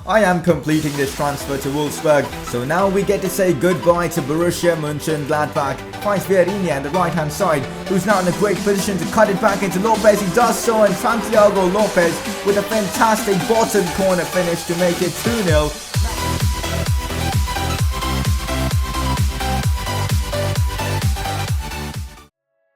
I am completing this transfer to Wolfsburg. So now we get to say goodbye to Borussia Mönchengladbach. Finds Vieirinha on the right hand side, who's now in a great position to cut it back into Lopez. He does so, and Santiago Lopez with a fantastic bottom corner finish to make it 2-0.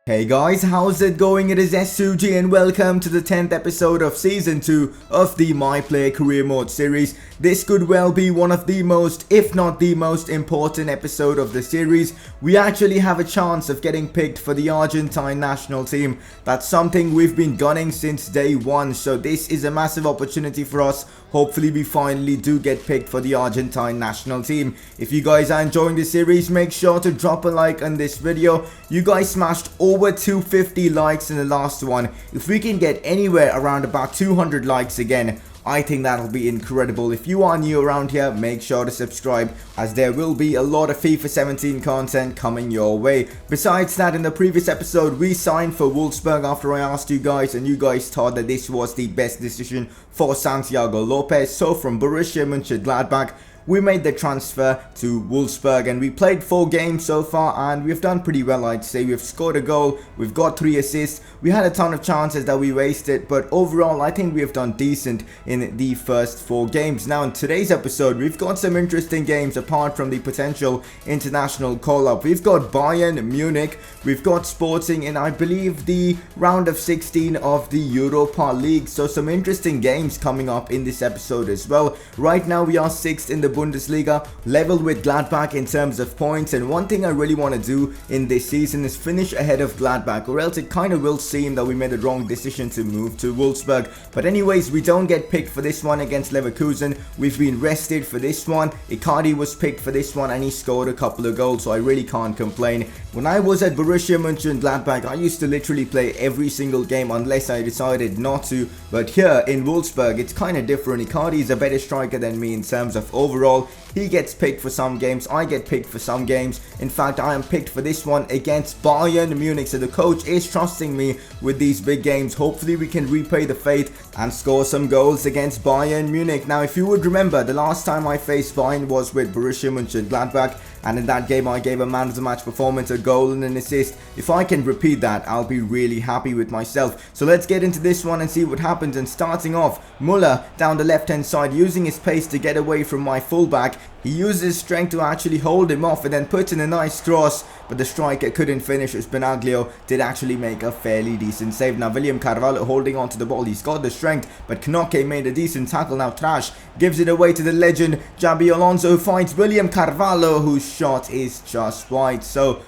Hey guys, how's it going? It is Suji and welcome to the 10th episode of Season 2 of the My Player Career Mode series. This could well be one of the most, if not the most important episode of the series. We actually have a chance of getting picked for the Argentine national team. That's something we've been gunning since day one, so this is a massive opportunity for us. Hopefully we finally do get picked for the Argentine national team. If you guys are enjoying this series, make sure to drop a like on this video. You guys smashed over 250 likes in the last one. If we can get anywhere around about 200 likes again, I think that'll be incredible. If you are new around here, make sure to subscribe, as there will be a lot of FIFA 17 content coming your way. Besides that, in the previous episode, we signed for Wolfsburg after I asked you guys, and you guys thought that this was the best decision for Santiago Lopez. So from Borussia Mönchengladbach, we made the transfer to Wolfsburg, and we played 4 games so far and we've done pretty well, I'd say. We've scored a goal, we've got 3 assists, we had a ton of chances that we wasted, but overall I think we have done decent in the first 4 games. Now in today's episode, we've got some interesting games apart from the potential international call-up. We've got Bayern Munich, we've got Sporting in, I believe, the round of 16 of the Europa League, so some interesting games coming up in this episode as well. Right now we are 6th in the Bundesliga, level with Gladbach in terms of points, and one thing I really want to do in this season is finish ahead of Gladbach, or else it kind of will seem that we made the wrong decision to move to Wolfsburg. But anyways, we don't get picked for this one against Leverkusen. We've been rested for this one. Icardi was picked for this one and he scored a couple of goals, so I really can't complain. When I was at Borussia Mönchengladbach, I used to literally play every single game unless I decided not to, but here in Wolfsburg it's kind of different. Icardi is a better striker than me in terms of overall. He gets picked for some games, I get picked for some games. In fact, I am picked for this one against Bayern Munich, so the coach is trusting me with these big games. Hopefully we can repay the faith and score some goals against Bayern Munich. Now if you would remember, the last time I faced Bayern was with Borussia Mönchengladbach, and in that game I gave a man of the match performance, a goal and an assist. If I can repeat that, I'll be really happy with myself. So let's get into this one and see what happens. And starting off, Müller down the left hand side, using his pace to get away from my fullback. He uses his strength to actually hold him off and then puts in a nice cross, but the striker couldn't finish, as Benaglio did actually make a fairly decent save. Now William Carvalho holding on to the ball, he's got the strength, but Knoke made a decent tackle. Now Trash gives it away to the legend Jabi Alonso, who finds William Carvalho, whose shot is just wide. So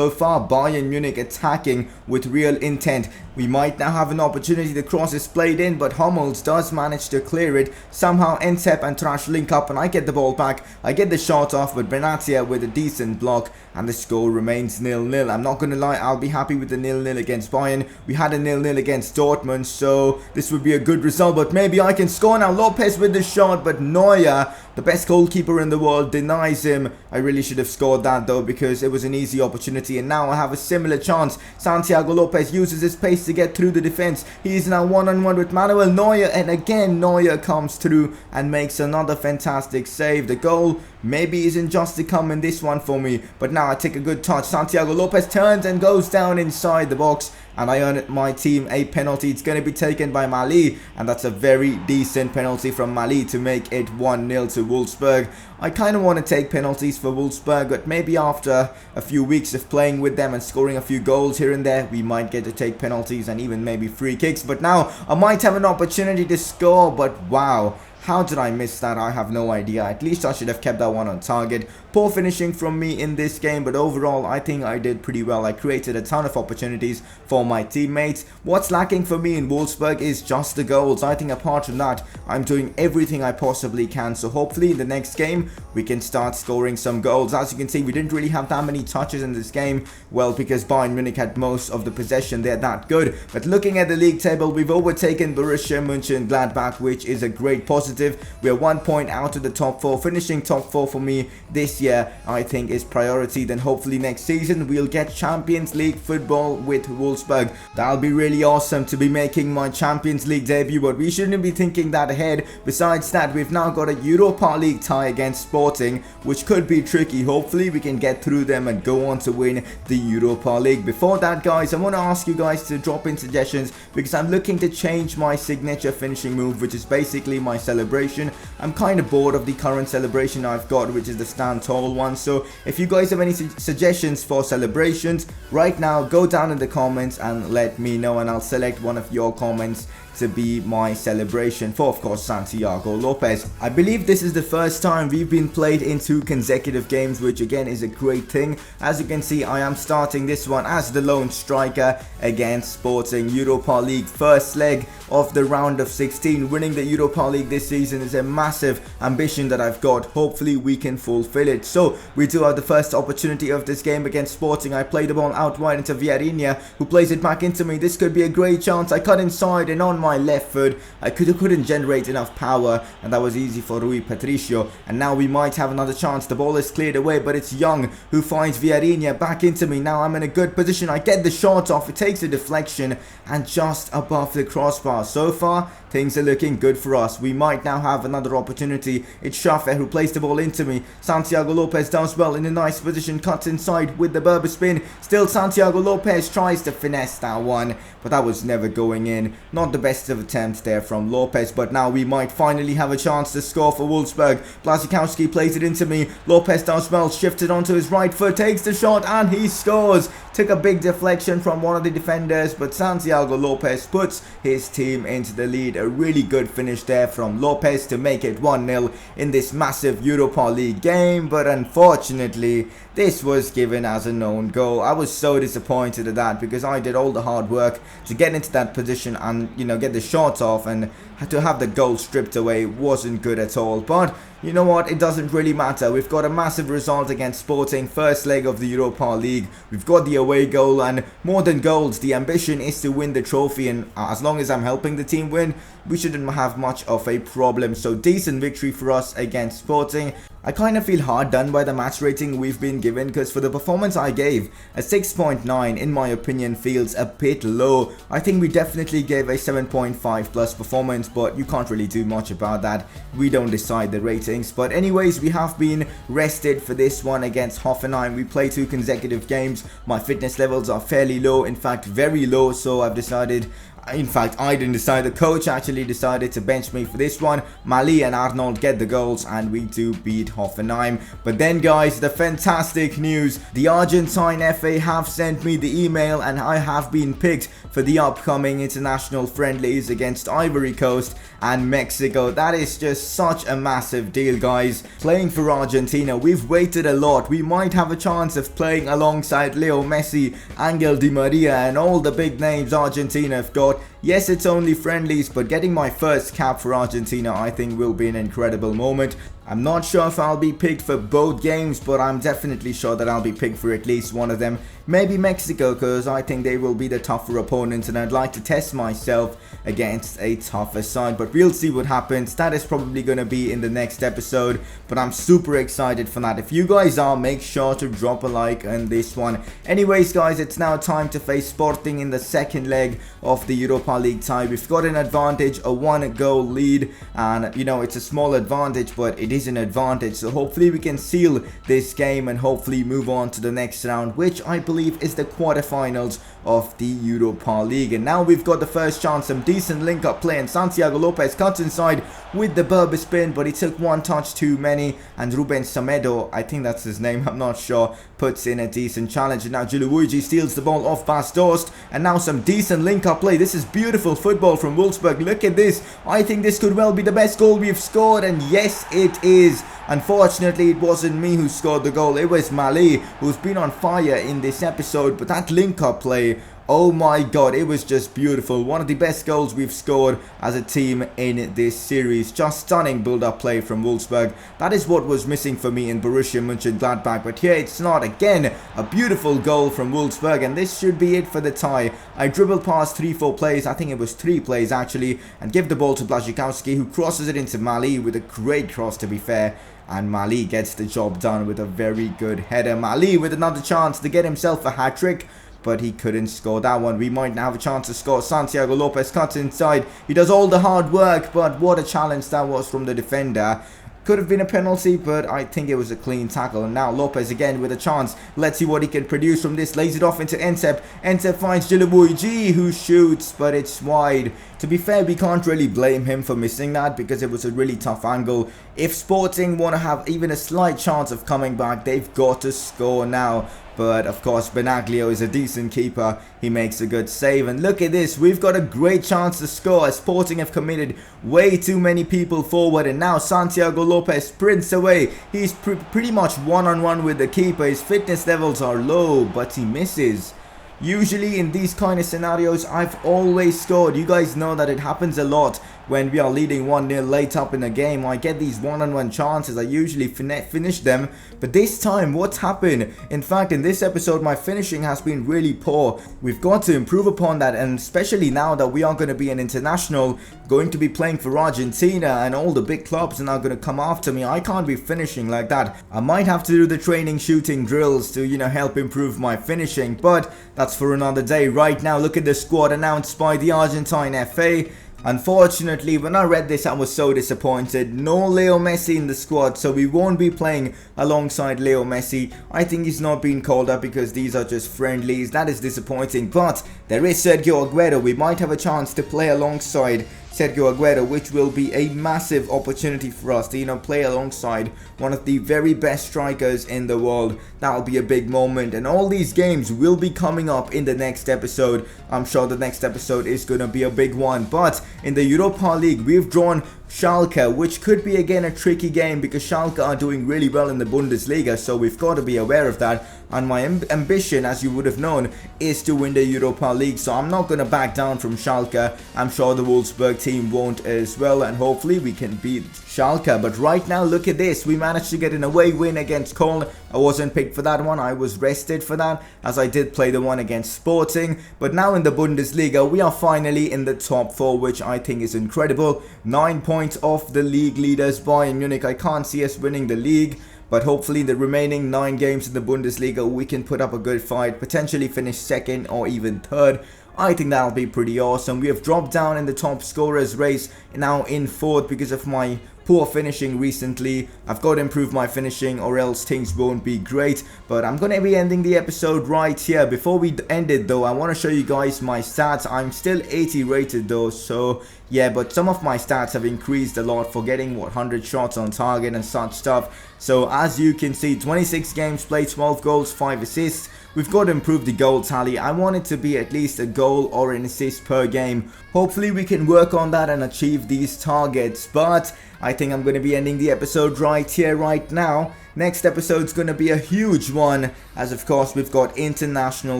far Bayern Munich attacking with real intent. We might now have an opportunity. The cross is played in, but Hummels does manage to clear it. Somehow Ensep and Trash link up and I get the ball back. I get the shot off, but Benatia with a decent block, and the score remains 0-0. I'm not going to lie, I'll be happy with the 0-0 against Bayern. We had a 0-0 against Dortmund, so this would be a good result, but maybe I can score now. Lopez with the shot, but Neuer, the best goalkeeper in the world, denies him. I really should have scored that though, because it was an easy opportunity, and now I have a similar chance. Santiago Lopez uses his pace to get through the defense. He is now one-on-one with Manuel Neuer, and again Neuer comes through and makes another fantastic save. The goal maybe isn't just to come in this one for me, but now I take a good touch. Santiago Lopez turns and goes down inside the box, and I earn my team a penalty. It's going to be taken by Mali, and that's a very decent penalty from Mali to make it 1-0 to Wolfsburg. I kind of want to take penalties for Wolfsburg, but maybe after a few weeks of playing with them and scoring a few goals here and there, we might get to take penalties and even maybe free kicks. But now I might have an opportunity to score, but wow, how did I miss that? I have no idea. At least I should have kept that one on target. Poor finishing from me in this game, but overall I think I did pretty well. I created a ton of opportunities for my teammates. What's lacking for me in Wolfsburg is just the goals. I think apart from that, I'm doing everything I possibly can. So hopefully in the next game we can start scoring some goals. As you can see, we didn't really have that many touches in this game. Well, because Bayern Munich had most of the possession, they're that good. But looking at the league table, we've overtaken Borussia Mönchengladbach, which is a great positive positive. We are 1 point out of the top 4. Finishing top 4 for me this year, I think, is priority. Then hopefully next season we'll get Champions League football with Wolfsburg. That'll be really awesome to be making my Champions League debut, but we shouldn't be thinking that ahead. Besides that, we've now got a Europa League tie against Sporting, which could be tricky. Hopefully we can get through them and go on to win the Europa League. Before that, guys, I want to ask you guys to drop in suggestions, because I'm looking to change my signature finishing move, which is basically my celebration. I'm kind of bored of the current celebration I've got, which is the stand tall one. So if you guys have any suggestions for celebrations right now, go down in the comments and let me know, and I'll select one of your comments to be my celebration for, of course, Santiago Lopez. I believe this is the first time we've been played in 2 consecutive games, which again is a great thing. As you can see, I am starting this one as the lone striker against Sporting. Europa League, first leg of the round of 16. Winning the Europa League this season is a massive ambition that I've got. Hopefully we can fulfill it. So we do have the first opportunity of this game against Sporting. I play the ball out wide into Vieirinha, who plays it back into me. This could be a great chance. I cut inside, and on my left foot I couldn't generate enough power, and that was easy for Rui Patricio. And now we might have another chance. The ball is cleared away, but it's Young who finds Vieirinha back into me. Now I'm in a good position. I get the shot off. It takes a deflection and just above the crossbar. So far things are looking good for us. We might now have another opportunity. It's Schaffer who plays the ball into me. Santiago Lopez does well in a nice position, cuts inside with the Berber spin. Still Santiago Lopez tries to finesse that one, but that was never going in. Not the best of attempts there from Lopez, but now we might finally have a chance to score for Wolfsburg. Błaszczykowski plays it into me. Lopez does well, shifted onto his right foot, takes the shot, and he scores. Took a big deflection from one of the defenders, but Santiago Lopez puts his team into the lead. A really good finish there from Lopez to make it 1-0 in this massive Europa League game, but unfortunately this was given as a known goal. I was so disappointed at that, because I did all the hard work to get into that position and, you know, get the shot off, and to have the goal stripped away wasn't good at all. But you know what, it doesn't really matter. We've got a massive result against Sporting, first leg of the Europa League. We've got the away goal, and more than goals, the ambition is to win the trophy, and as long as I'm helping the team win, we shouldn't have much of a problem. So decent victory for us against Sporting. I kind of feel hard done by the match rating we've been given, because for the performance I gave, a 6.9 in my opinion feels a bit low. I think we definitely gave a 7.5 plus performance, but you can't really do much about that. We don't decide the ratings. But anyways, we have been rested for this one against Hoffenheim. We play 2 consecutive games. My fitness levels are fairly low, in fact very low, so I've decided, in fact I didn't decide, the coach actually decided to bench me for this one. Mali and Arnold get the goals, and we do beat Hoffenheim. But then guys, the fantastic news, the Argentine FA have sent me the email, and I have been picked for the upcoming international friendlies against Ivory Coast and Mexico. That is just such a massive deal, guys. Playing for Argentina, we've waited a lot. We might have a chance of playing alongside Leo Messi, Angel Di Maria, and all the big names Argentina have got. Yes, it's only friendlies, but getting my first cap for Argentina I think will be an incredible moment. I'm not sure if I'll be picked for both games, but I'm definitely sure that I'll be picked for at least one of them. Maybe Mexico, because I think they will be the tougher opponent, and I'd like to test myself against a tougher side. But we'll see what happens. That is probably going to be in the next episode, but I'm super excited for that. If you guys are, make sure to drop a like on this one. Anyways guys, it's now time to face Sporting in the second leg of the Europa League tie. We've got an advantage, a 1-goal lead, and you know, it's a small advantage, but it is an advantage. So hopefully we can seal this game and hopefully move on to the next round, which I believe is the quarterfinals of the Europa League. And now we've got the first chance, some decent link-up play, and Santiago Lopez cuts inside with the Berber spin, but he took one touch too many, and Ruben Semedo, I think that's his name, I'm not sure, puts in a decent challenge. And now Giluigi steals the ball off Bas Dost, and now some decent link-up play. This is beautiful football from Wolfsburg. Look at this. I think this could well be the best goal we've scored, and yes, it is. Unfortunately, it wasn't me who scored the goal. It was Mali, who's been on fire in this episode, but that link-up play Oh my god, it was just beautiful. One of the best goals we've scored as a team in this series. Just stunning build-up play from Wolfsburg. That is what was missing for me in Borussia Mönchengladbach. But here it's not. Again, a beautiful goal from Wolfsburg. And this should be it for the tie. I dribbled past 3-4 plays. I think it was 3 plays actually. And give the ball to Błaszczykowski, who crosses it into Mali with a great cross, to be fair. And Mali gets the job done with a very good header. Mali with another chance to get himself a hat-trick, but he couldn't score that one. We might now have a chance to score. Santiago Lopez cuts inside. He does all the hard work, but what a challenge that was from the defender. Could have been a penalty, but I think it was a clean tackle. And now Lopez again with a chance. Let's see what he can produce from this. Lays it off into Ntep. Ntep finds Jilibuiji, who shoots, but it's wide. To be fair, we can't really blame him for missing that because it was a really tough angle. If Sporting want to have even a slight chance of coming back, they've got to score now. But of course, Benaglio is a decent keeper. He makes a good save. And look at this. We've got a great chance to score. Sporting have committed way too many people forward. And now Santiago Lopez sprints away. He's pretty much one-on-one with the keeper. His fitness levels are low, but he misses. Usually in these kind of scenarios, I've always scored. You guys know that it happens a lot when we are leading 1-0 late up in a game. I get these one-on-one chances. I usually finish them. But this time, what's happened? In fact, in this episode, my finishing has been really poor. We've got to improve upon that. And especially now that we are going to be an international, going to be playing for Argentina, and all the big clubs are now going to come after me. I can't be finishing like that. I might have to do the training shooting drills to, help improve my finishing. But that's for another day. Right now, look at the squad announced by the Argentine FA. Unfortunately, when I read this, I was so disappointed. No Leo Messi in the squad, so we won't be playing alongside Leo Messi. I think he's not being called up because these are just friendlies. That is disappointing, but there is Sergio Aguero. We might have a chance to play alongside Sergio Aguero, which will be a massive opportunity for us to, play alongside one of the very best strikers in the world. That'll be a big moment, and all these games will be coming up in the next episode. I'm sure the next episode is going to be a big one, but in the Europa League, we've drawn Schalke, which could be again a tricky game because Schalke are doing really well in the Bundesliga, so we've got to be aware of that. And my ambition, as you would have known, is to win the Europa League, so I'm not going to back down from Schalke. I'm sure the Wolfsburg team won't as well, and hopefully we can beat Schalke. But right now, look at this. We managed to get an away win against Köln. I wasn't picked for that one. I was rested for that, as I did play the one against Sporting. But now in the Bundesliga, we are finally in the top 4, which I think is incredible. 9 points off the league leaders, Bayern Munich. I can't see us winning the league, but hopefully the remaining 9 games in the Bundesliga, we can put up a good fight, potentially finish 2nd or even 3rd. I think that'll be pretty awesome. We have dropped down in the top scorers race, now in 4th because of my poor finishing recently. I've got to improve my finishing or else things won't be great. But I'm going to be ending the episode right here. Before we end it though, I want to show you guys my stats. I'm still 80 rated though, so yeah, but some of my stats have increased a lot for getting 100 shots on target and such stuff. So as you can see, 26 games played, 12 goals, 5 assists. We've got to improve the goal tally. I want it to be at least a goal or an assist per game. Hopefully we can work on that and achieve these targets. But I think I'm going to be ending the episode right here, right now. Next episode's going to be a huge one, as of course we've got international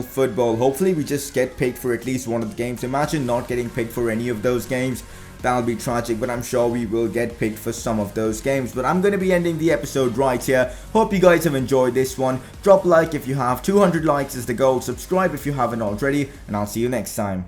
football. Hopefully we just get picked for at least one of the games. Imagine not getting picked for any of those games. That'll be tragic, but I'm sure we will get picked for some of those games. But I'm going to be ending the episode right here. Hope you guys have enjoyed this one. Drop a like if you have. 200 likes is the goal. Subscribe if you haven't already, and I'll see you next time.